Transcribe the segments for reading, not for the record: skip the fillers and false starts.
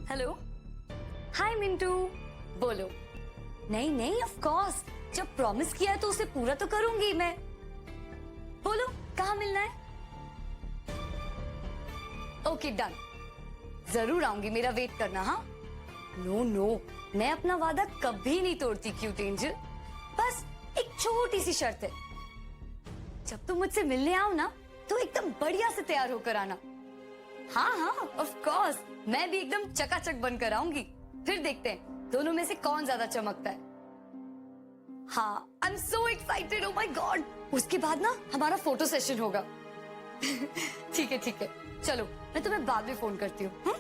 Hello, हाय मिंटू। बोलो। नहीं नहीं, ऑफ कोर्स, जब प्रॉमिस किया है तो उसे पूरा तो करूंगी मैं। बोलो, कहाँ मिलना है? ओके डन, जरूर आऊंगी, मेरा वेट करना। हाँ नो नो, मैं अपना वादा कभी नहीं तोड़ती क्यूट एंजल। बस एक छोटी सी शर्त है, जब तुम मुझसे मिलने आओ ना तो एकदम बढ़िया से तैयार होकर आना। हाँ हाँ ऑफ कोर्स, मैं भी एकदम चकाचक बनकर आऊंगी। फिर देखते हैं दोनों में से कौन ज्यादा चमकता है। हाँ, I am so excited, oh my God. उसके बाद ना हमारा फोटो सेशन होगा। ठीक है, चलो मैं तुम्हें बाद में फोन करती हूँ।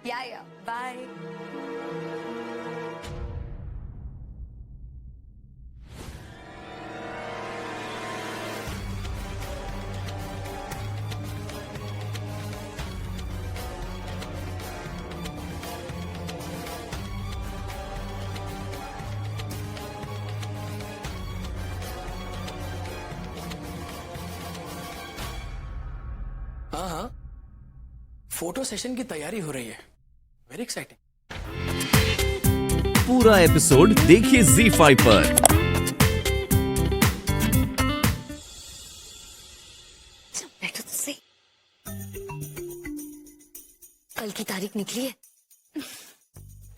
या बाय। हाँ, फोटो सेशन की तैयारी हो रही है। Very exciting. पूरा एपिसोड देखिए ZEE5 पर। बैठो तो सही। कल की तारीख निकली है।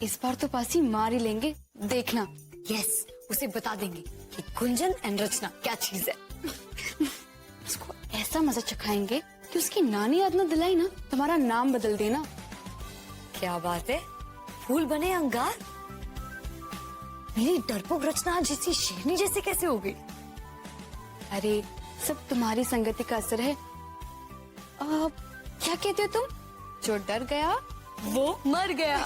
इस बार तो पासी मार ही लेंगे, देखना। यस, उसे बता देंगे कि गुंजन एंड रचना क्या चीज है। उसको ऐसा मजा चखाएंगे कि उसकी नानी याद न दिलाई ना, तुम्हारा नाम बदल देना। क्या बात है, फूल बने अंगार। मेरी डरपोक रचना जैसी शेरनी जैसे कैसे हो गई? अरे सब तुम्हारी संगति का असर है। क्या कहते हो तुम? जो डर गया वो मर गया।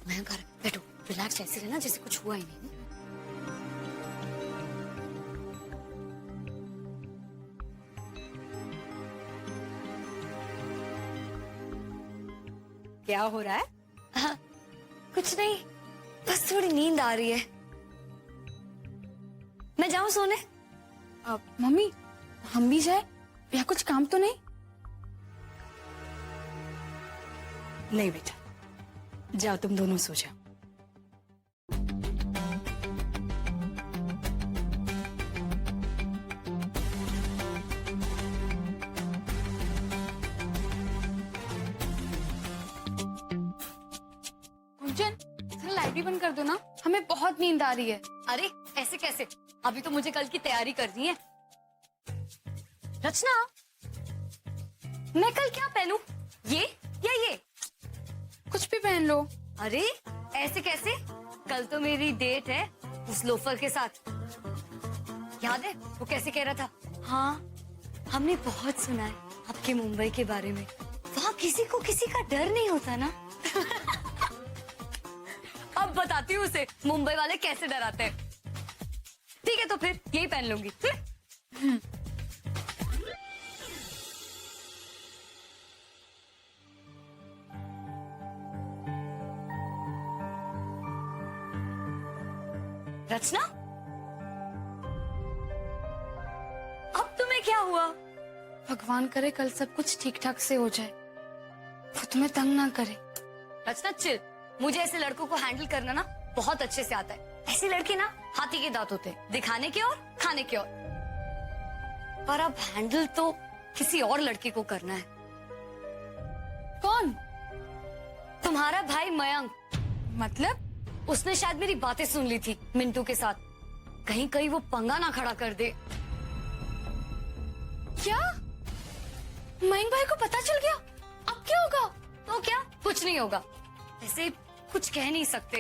मैं घर बैठो, रिलैक्स ऐसे रहना जैसे कुछ हुआ ही नहीं। क्या हो रहा है? कुछ नहीं, बस थोड़ी नींद आ रही है। मैं जाऊं सोने? मम्मी, हम भी जाए या कुछ काम तो नहीं? नहीं बेटा, जाओ तुम दोनों सो जाओ। लाइट भी बंद कर दो ना, हमें बहुत नींद आ रही है। अरे ऐसे कैसे, अभी तो मुझे कल की तैयारी करनी है। रचना, मैं कल क्या पहनूं? ये या ये? कुछ भी पहन लो। अरे ऐसे कैसे, कल तो मेरी डेट है उस लोफर के साथ। याद है वो कैसे कह रहा था? हाँ, हमने बहुत सुना है आपके मुंबई के बारे में। वहाँ किसी को किसी का डर नहीं होता ना। अब बताती हूँ उसे मुंबई वाले कैसे डराते हैं। ठीक है तो फिर यही पहन लूंगी। रचना, अब तुम्हें क्या हुआ? भगवान करे कल सब कुछ ठीक ठाक से हो जाए, वो तुम्हें तंग ना करे। रचना चिल, मुझे ऐसे लड़कों को हैंडल करना ना बहुत अच्छे से आता है। ऐसे लड़के ना हाथी के दांत होते हैं, दिखाने के और खाने के और। पर अब हैंडल तो किसी और लड़के को करना है। कौन? तुम्हारा भाई मयंक। मतलब? उसने शायद मेरी बातें सुन ली थी मिंटू के साथ, कहीं कहीं वो पंगा ना खड़ा कर दे। क्या मयंक भाई को पता चल गया? अब क्या होगा? तो क्या, कुछ नहीं होगा। ऐसे कुछ कह नहीं सकते,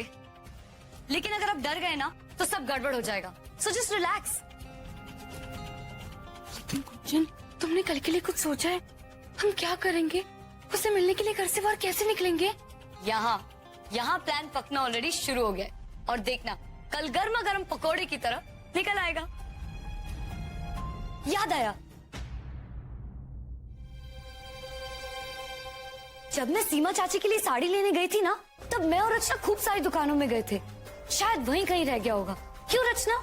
लेकिन अगर आप डर गए ना तो सब गड़बड़ हो जाएगा। So just relax. लेकिन गुंजन, तुमने कल के लिए कुछ सोचा है? हम क्या करेंगे? उसे मिलने के लिए घर से बाहर कैसे निकलेंगे? यहाँ प्लान पकना ऑलरेडी शुरू हो गया, और देखना कल गर्मा गर्म पकोड़े की तरह निकल आएगा। याद आया, जब मैं सीमा चाची के लिए साड़ी लेने गई थी ना, तब मैं और रचना खूब सारी दुकानों में गए थे। शायद वहीं कहीं रह गया होगा। क्यों रचना?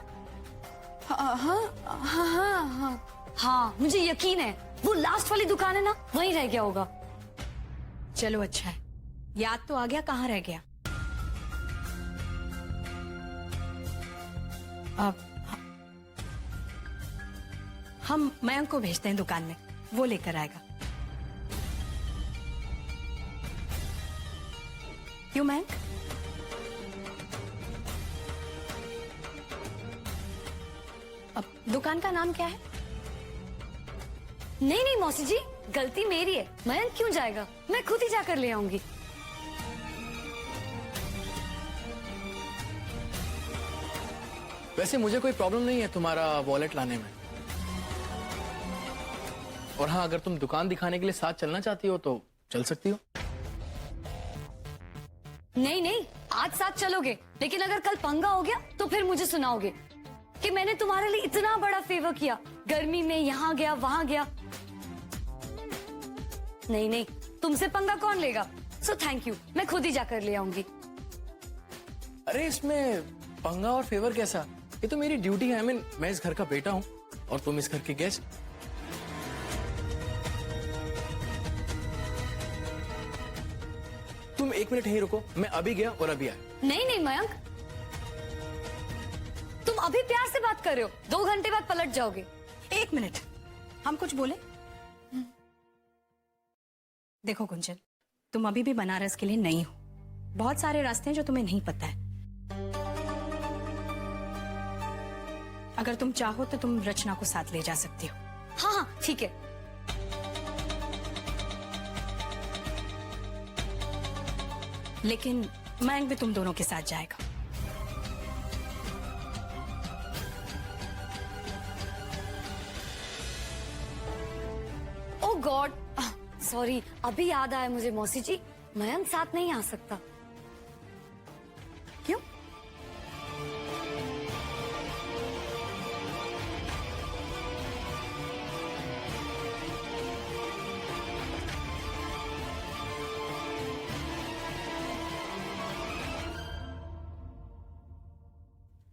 हाँ, मुझे यकीन है वो लास्ट वाली दुकान है ना, वहीं रह गया होगा। चलो अच्छा है, याद तो आ गया, कहाँ रह गया? अब हम मयंक को भेजते हैं दुकान में, वो लेकर आएगा। क्यों मयंक? अब दुकान का नाम क्या है? नहीं नहीं मौसी जी, गलती मेरी है। मयंक क्यों जाएगा, मैं खुद ही जाकर ले आऊंगी। वैसे मुझे कोई प्रॉब्लम नहीं है तुम्हारा वॉलेट लाने में। और हाँ, अगर तुम दुकान दिखाने के लिए साथ चलना चाहती हो तो चल सकती हो। नहीं नहीं, आज साथ चलोगे, लेकिन अगर कल पंगा हो गया तो फिर मुझे सुनाओगे कि मैंने तुम्हारे लिए इतना बड़ा फेवर किया, गर्मी में यहाँ गया वहां गया। नहीं नहीं, तुमसे पंगा कौन लेगा? सो थैंक यू, मैं खुद ही जाकर ले आऊंगी। अरे इसमें पंगा और फेवर कैसा, ये तो मेरी ड्यूटी है। मैं इस घर का बेटा हूँ और तुम इस घर के गेस्ट। तुम 1 मिनट यहीं रुको, मैं अभी गया और अभी आया। नहीं नहीं मयंक, तुम अभी प्यार से बात कर रहे हो, 2 घंटे बाद पलट जाओगे। 1 मिनट, हम कुछ बोले? देखो कुंजल, तुम अभी भी बनारस के लिए नहीं हो। बहुत सारे रास्ते हैं जो तुम्हें नहीं पता है। अगर तुम चाहो तो तुम रचना को साथ ले जा सकती हो। हाँ हाँ ठीक है। लेकिन मयंक भी तुम दोनों के साथ जाएगा। ओ गॉड, सॉरी, अभी याद आया मुझे मौसी जी, मयंक साथ नहीं आ सकता। क्यों?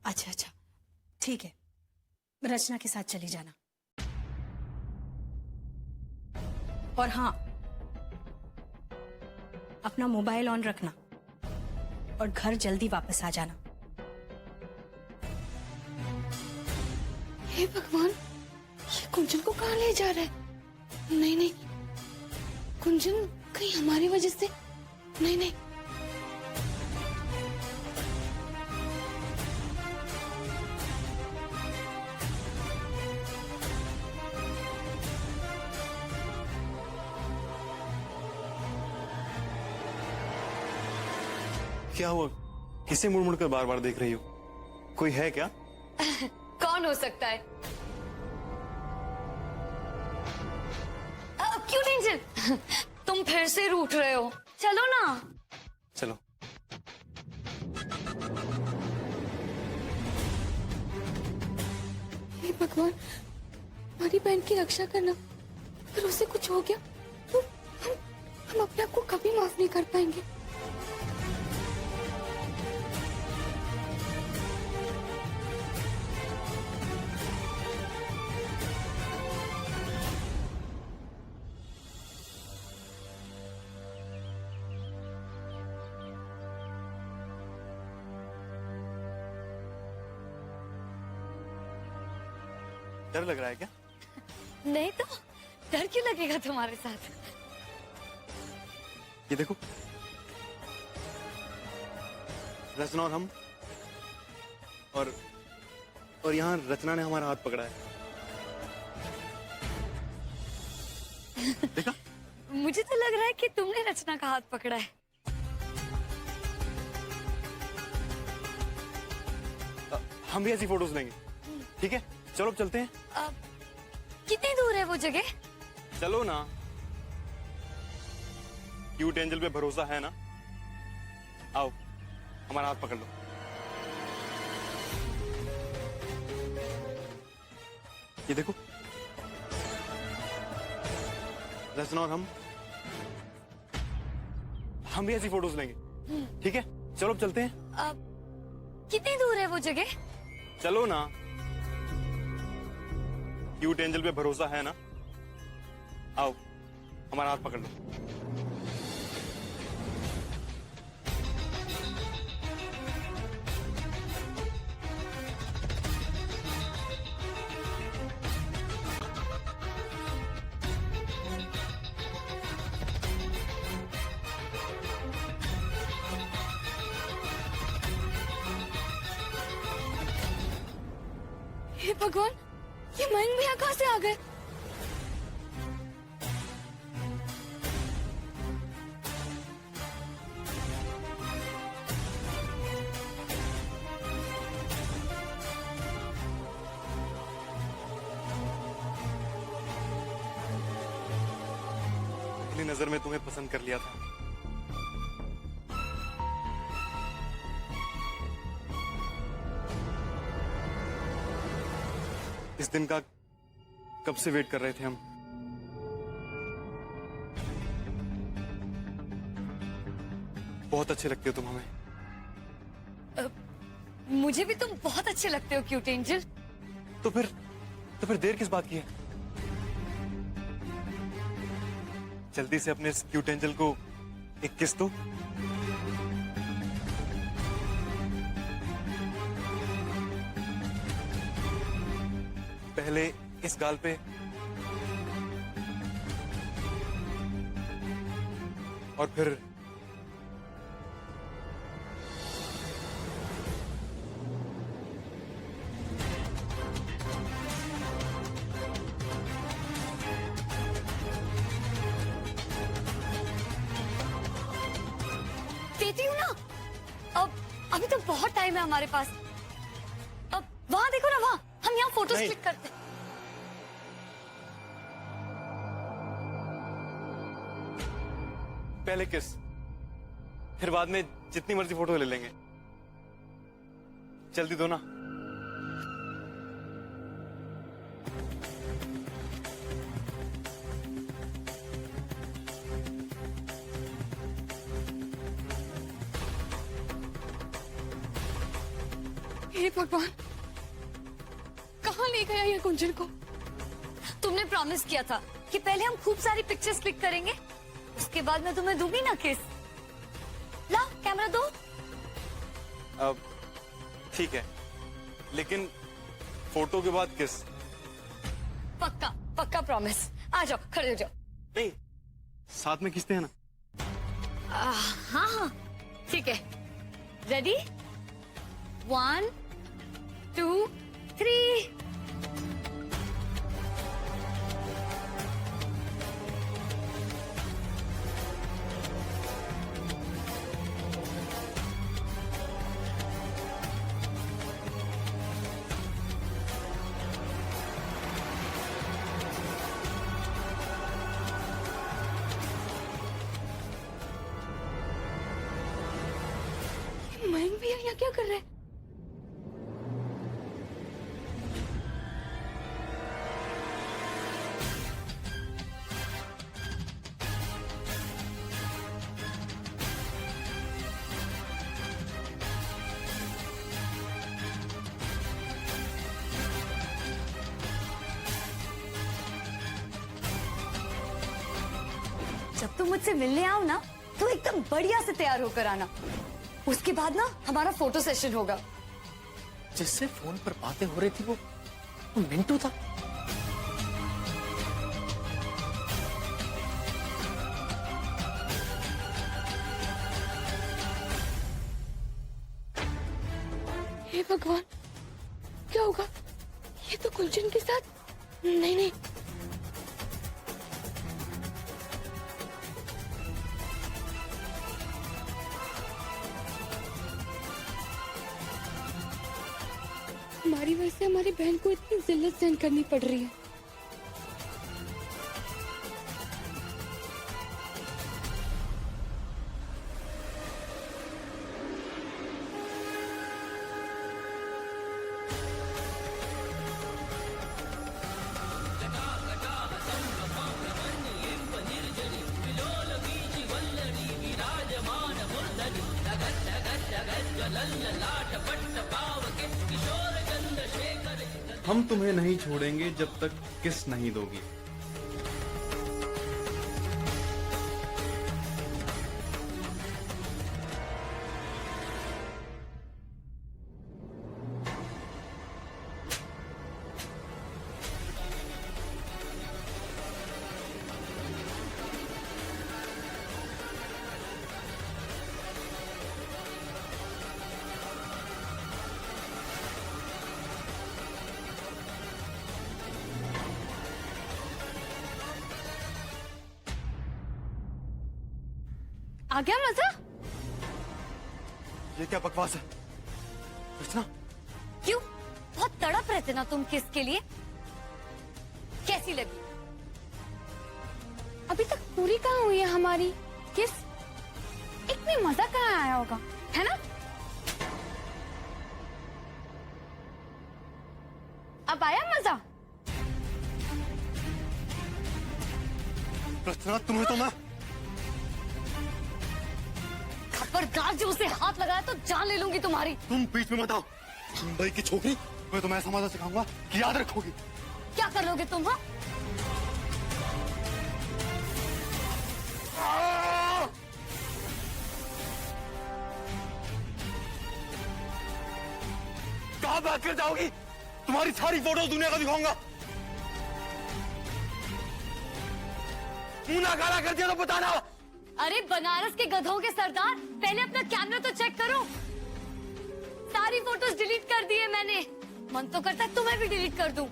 अच्छा अच्छा, ठीक है, रचना के साथ चली जाना। और हाँ, अपना मोबाइल ऑन रखना और घर जल्दी वापस आ जाना। हे भगवान, ये कुंजन को कहाँ ले जा रहा है? नहीं नहीं, कुंजन कहीं हमारी वजह से नहीं नहीं। क्या हुआ? किसे मुड़ मुड़ कर बार बार देख रही हो? कोई है क्या? कौन हो सकता है? क्यों टेंशन? तुम फिर से रूठ रहे हो, चलो ना। चलो। हे भगवान, हमारी बहन की रक्षा करना। अगर उसे कुछ हो गया तो हम अपने आप को कभी माफ नहीं कर पाएंगे। डर लग रहा है क्या? नहीं तो डर क्यों लगेगा तुम्हारे साथ? ये देखो, रचना और हम, और यहाँ रचना ने हमारा हाथ पकड़ा है। देखा? मुझे तो लग रहा है कि तुमने रचना का हाथ पकड़ा है। हम भी ऐसी फोटोज लेंगे, ठीक है? चलो अब चलते हैं। कितनी दूर है वो जगह? चलो ना। क्यूट एंजल पे भरोसा है ना? आओ, हमारा हाथ पकड़ लो। ये देखो, रचना और हम भी ऐसी फोटोज लेंगे, ठीक है? चलो अब चलते हैं। कितनी दूर है वो जगह? चलो ना। क्यूट एंजल पे भरोसा है ना? आओ, हमारा हाथ पकड़ लो। भगवान, ये मयंक भैया कहाँ से आ गए? पहली नजर में तुम्हें पसंद कर लिया था। इस दिन का कब से वेट कर रहे थे हम। बहुत अच्छे लगते हो तुम हमें। मुझे भी तुम बहुत अच्छे लगते हो क्यूट एंजल। तो फिर देर किस बात की है? जल्दी से अपने इस क्यूट एंजल को एक किस दो। पहले इस गाल पे, और फिर देती हूँ ना। अब अभी तो बहुत टाइम है हमारे पास। अब वहां देखो ना, वहां हम यहाँ फोटोज नहीं। क्लिक करते हैं। पहले किस, फिर बाद में जितनी मर्जी फोटो ले लेंगे। जल्दी दो ना। हे भगवान, कहाँ ले गया ये कुंजन को? तुमने प्रॉमिस किया था कि पहले हम खूब सारी पिक्चर्स क्लिक करेंगे, उसके बाद मैं तुम्हें दूंगी ना किस। ला कैमरा दो। अब ठीक है, लेकिन फोटो के बाद किस। पक्का पक्का प्रॉमिस। आ जाओ, खड़े हो जाओ। नहीं, साथ में खींचते हैं ना। हाँ हाँ ठीक है। रेडी, 1 2 3। मयंक भैया यहाँ क्या कर रहे हैं? जब तुम मुझसे मिलने आओ ना तो एकदम बढ़िया से तैयार होकर आना। उसके बाद ना हमारा फोटो सेशन होगा। जिससे फोन पर बातें हो रही थी वो मिंटू था। हे भगवान, क्या होगा? ये तो कुंजन के साथ। नहीं नहीं, हमारी वजह से हमारी बहन को इतनी जिल्लत सहन करनी पड़ रही है। हम तुम्हें नहीं छोड़ेंगे जब तक किस नहीं दोगी। आ गया मजा? ये क्या बकवास है रचना? क्यों, बहुत तड़प रहे थे ना तुम किस के लिए? कैसी लगी? अभी तक पूरी कहाँ हुई है हमारी किस? इतनी मजा कहाँ आया होगा, है ना? अब आया मजा? रचना तुम्हें तो मैं खबरदार जो उसे हाथ लगाया तो जान ले लूंगी तुम्हारी। तुम बीच में मत आओ। मुंबई की छोकरी, मैं तुम्हें ऐसा मजा सिखाऊंगा कि याद रखोगी। क्या कर लोगे तुम? हाँ, कहाँ भाग कर जाओगी? तुम्हारी सारी फोटोज दुनिया को दिखाऊंगा। मुंह ना काला कर दिया तो बताना। अरे बनारस के गधों के सरदार, पहले अपना कैमरा तो चेक करो। सारी फोटोज डिलीट कर दी है मैंने। मन तो करता है तुम्हें भी डिलीट कर दूं।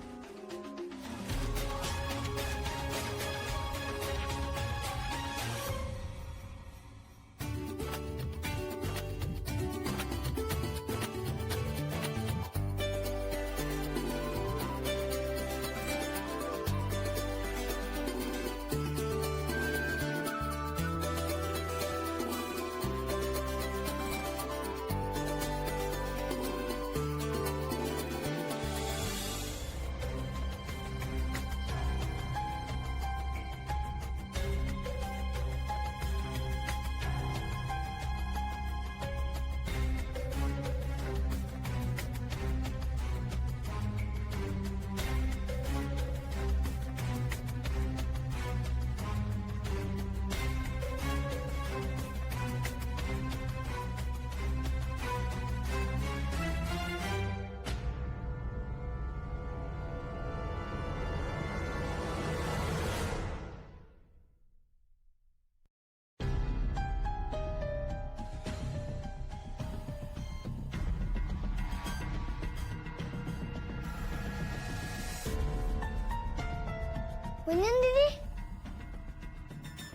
कुंजन दीदी,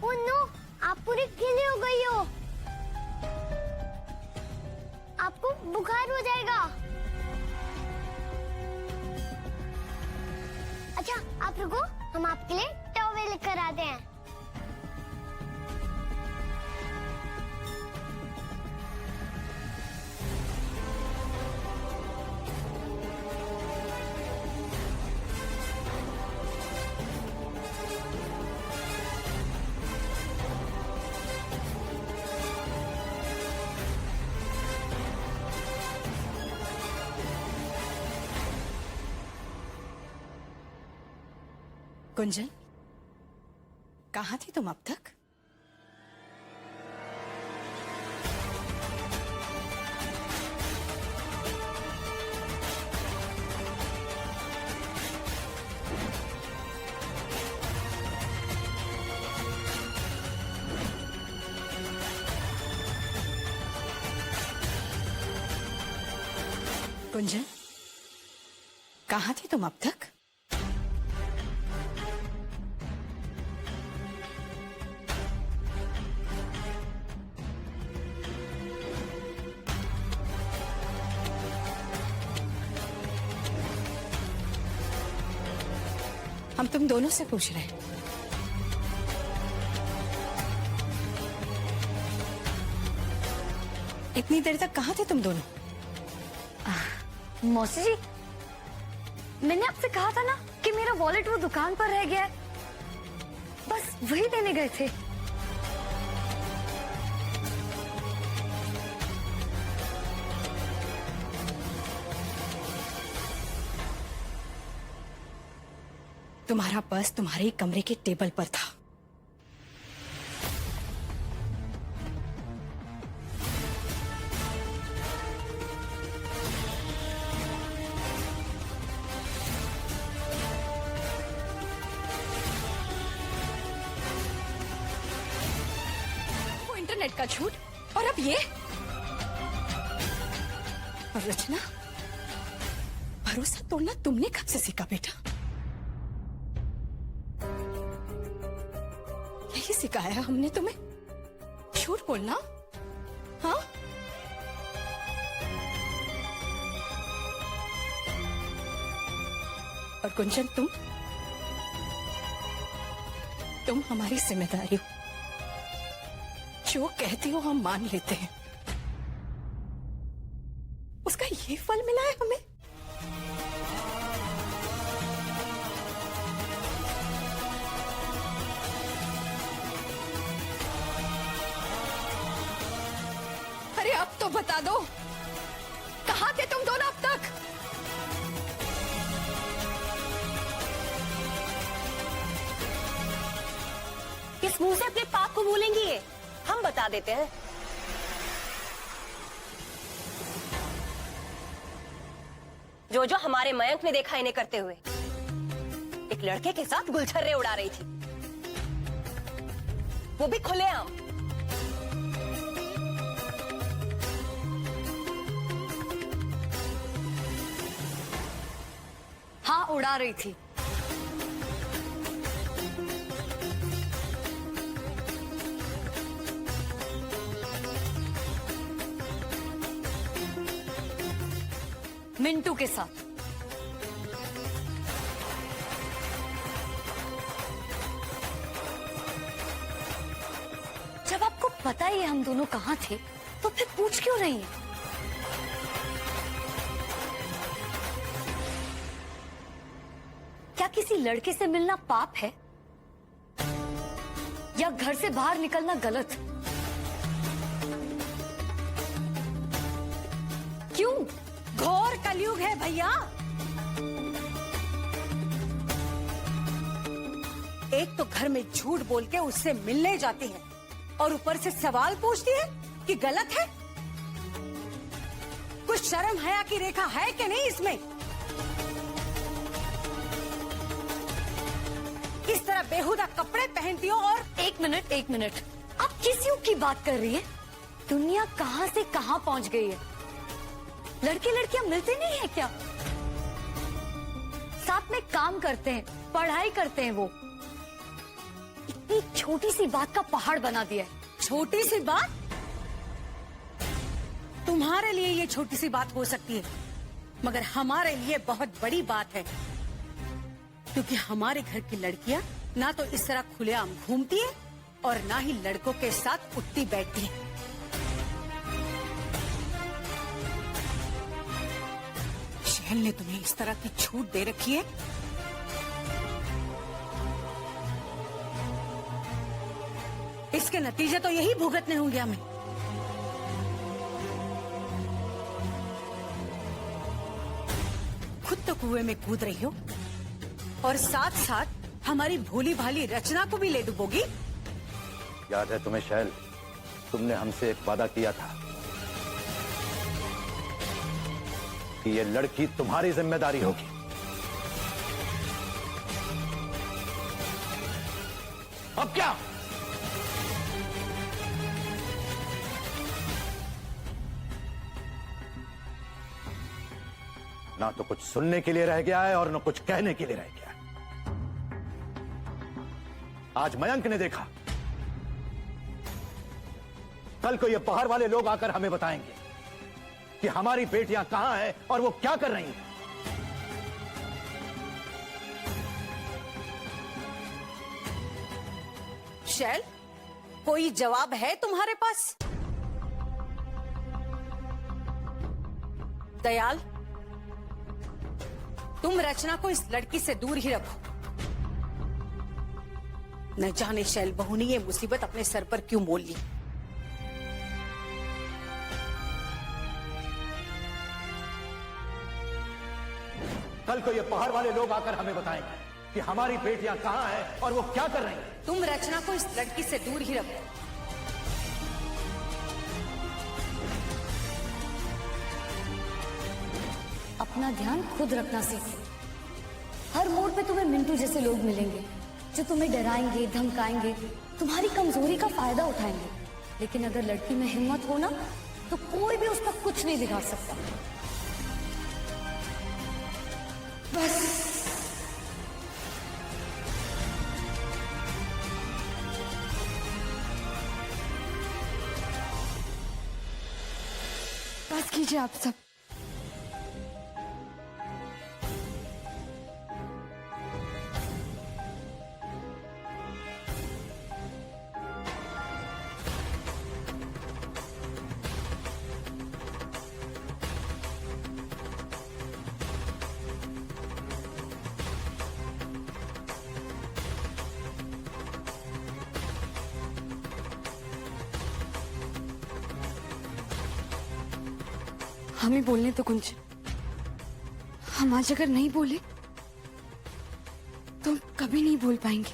ओह नो, आप पूरी गीली हो गई हो। आपको बुखार हो जाएगा। अच्छा आप रुको, हम आपके लिए टॉवेल लेकर आते हैं। कुंजन, कहाँ थी तुम अब तक? कुंजन, कहाँ थी तुम अब तक? हम तुम दोनों से पूछ रहे हैं। इतनी देर तक कहाँ थे तुम दोनों? मौसी जी, मैंने आपसे कहा था ना कि मेरा वॉलेट वो दुकान पर रह गया है, बस वही देने गए थे। तुम्हारा पर्स तुम्हारे कमरे के टेबल पर था। वो इंटरनेट का झूठ, और अब ये। और रचना, भरोसा तोड़ना तुमने कब से सीखा बेटा? यही सिखाया हमने तुम्हें? झूठ बोलना, हाँ? और गुंजन, तुम हमारी जिम्मेदारी हो। जो कहती हो हम मान लेते हैं। उसका ये फल मिला है हमें। अरे अब तो बता दो, कहाँ थे तुम दोनों अब तक? किस मुंह से अपने पाप को भूलेंगी ये? हम बता देते हैं। जो जो हमारे मयंक ने देखा इन्हें करते हुए, एक लड़के के साथ गुलछर्रे उड़ा रही थी, वो भी खुलेआम। हाँ, उड़ा रही थी। मिंटू के साथ। जब आपको पता ही है हम दोनों कहाँ थे, तो फिर पूछ क्यों रही हैं? क्या किसी लड़के से मिलना पाप है? या घर से बाहर निकलना गलत? क्यों? घोर कलयुग है भैया। एक तो घर में झूठ बोल के उससे मिलने जाती है और ऊपर से सवाल पूछती है कि गलत है। कुछ शर्म हया की रेखा है कि नहीं इसमें? इस तरह बेहुदा कपड़े पहनती हो। और एक मिनट, आप किस युग की बात कर रही हैं? दुनिया कहाँ से कहाँ पहुँच गई है? लड़के लड़कियां मिलते नहीं है क्या? साथ में काम करते हैं, पढ़ाई करते हैं। वो इतनी छोटी सी बात का पहाड़ बना दिया है। छोटी सी बात? तुम्हारे लिए ये छोटी सी बात हो सकती है, मगर हमारे लिए बहुत बड़ी बात है। क्योंकि हमारे घर की लड़कियां ना तो इस तरह खुलेआम घूमती है और ना ही लड़कों के साथ उठती बैठती है। शहल ने तुम्हें इस तरह की छूट दे रखी है। इसके नतीजे तो यही भुगतने होंगे हमें। खुद तो कुएं में कूद रही हो और साथ साथ हमारी भोली भाली रचना को भी ले डुबोगी। याद है तुम्हें शैल, तुमने हमसे एक वादा किया था कि ये लड़की तुम्हारी जिम्मेदारी होगी। अब क्या? ना तो कुछ सुनने के लिए रह गया है और ना कुछ कहने के लिए रह गया है। आज मयंक ने देखा, कल को ये बाहर वाले लोग आकर हमें बताएंगे कि हमारी बेटियां कहां हैं और वो क्या कर रही हैं। शैल, कोई जवाब है तुम्हारे पास? दयाल, तुम रचना को इस लड़की से दूर ही रखो। न जाने शैल बहू ने ये मुसीबत अपने सर पर क्यों मोल ली। कल को ये बाहर वाले लोग आकर हमें बताएंगे कि हमारी बेटियां कहां हैं और वो क्या कर रही हैं। तुम रचना को इस लड़की से दूर ही रखो। अपना ध्यान खुद रखना सीखो। हर मोड़ पे तुम्हें मिंटू जैसे लोग मिलेंगे जो तुम्हें डराएंगे, धमकाएंगे, तुम्हारी कमजोरी का फायदा उठाएंगे। लेकिन अगर लड़की में हिम्मत हो ना, तो कोई भी उसका कुछ नहीं बिगाड़ सकता। बस कीजिए आप सब। हमें बोलने तो कुंज, हम आज अगर नहीं बोले तो हम कभी नहीं बोल पाएंगे।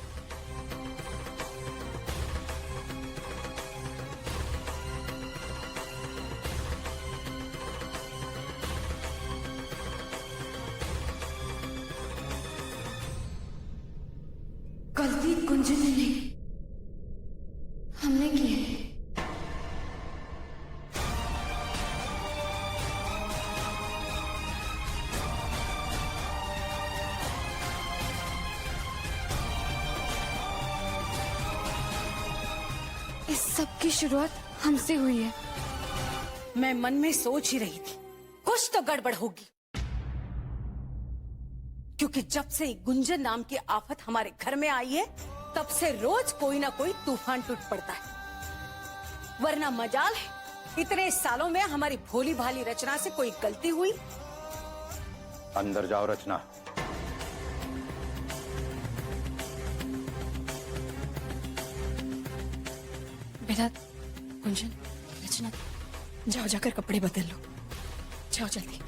गलती कुंजन ने नहीं, हमने की है। इस सब की शुरुआत हमसे हुई है। मैं मन में सोच ही रही थी कुछ तो गड़बड़ होगी, क्योंकि जब से गुंजन नाम की आफत हमारे घर में आई है तब से रोज कोई ना कोई तूफान टूट पड़ता है। वरना मजाल है इतने सालों में हमारी भोली भाली रचना से कोई गलती हुई। अंदर जाओ रचना। बेटा, कुंजन, रचना, जाओ जाकर कपड़े बदल लो, जाओ जल्दी।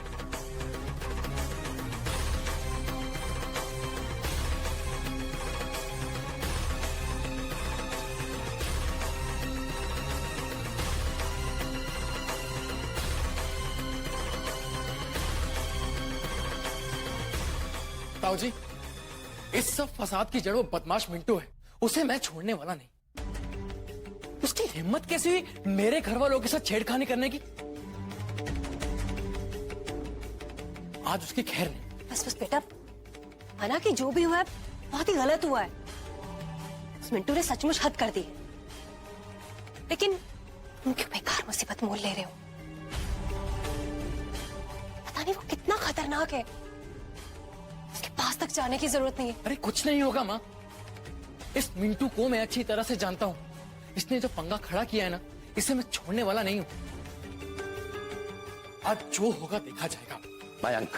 ताऊ जी, इस सब फसाद की जड़ वो बदमाश मिंटू है, उसे मैं छोड़ने वाला नहीं। उसकी हिम्मत कैसी हुई मेरे घर वालों के साथ छेड़खानी करने की? आज उसकी खैर नहीं। बस बस बेटा, माना कि जो भी हुआ है बहुत ही गलत हुआ है। उस मिंटू ने सचमुच हद कर दी है, लेकिन तुम क्यों बेकार मुसीबत मोल ले रहे हो? पता नहीं वो कितना खतरनाक है, उसके पास तक जाने की जरूरत नहीं है। अरे कुछ नहीं होगा माँ, इस मिंटू को मैं अच्छी तरह से जानता हूँ। इसने जो पंगा खड़ा किया है ना, इसे मैं छोड़ने वाला नहीं हूँ। आज जो होगा देखा जाएगा। मयंक,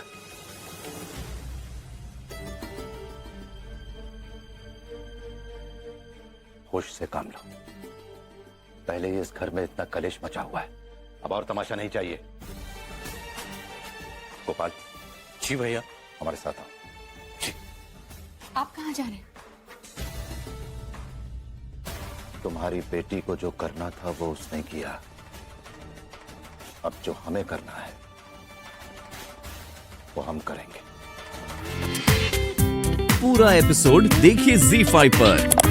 होश से काम लो। पहले ही इस घर में इतना कलेश मचा हुआ है, अब और तमाशा नहीं चाहिए। गोपाल, जी भैया। हमारे साथ आओ। आप कहाँ जा रहे हैं? तुम्हारी बेटी को जो करना था वो उसने किया, अब जो हमें करना है वो हम करेंगे। पूरा एपिसोड देखिए ZEE5 पर।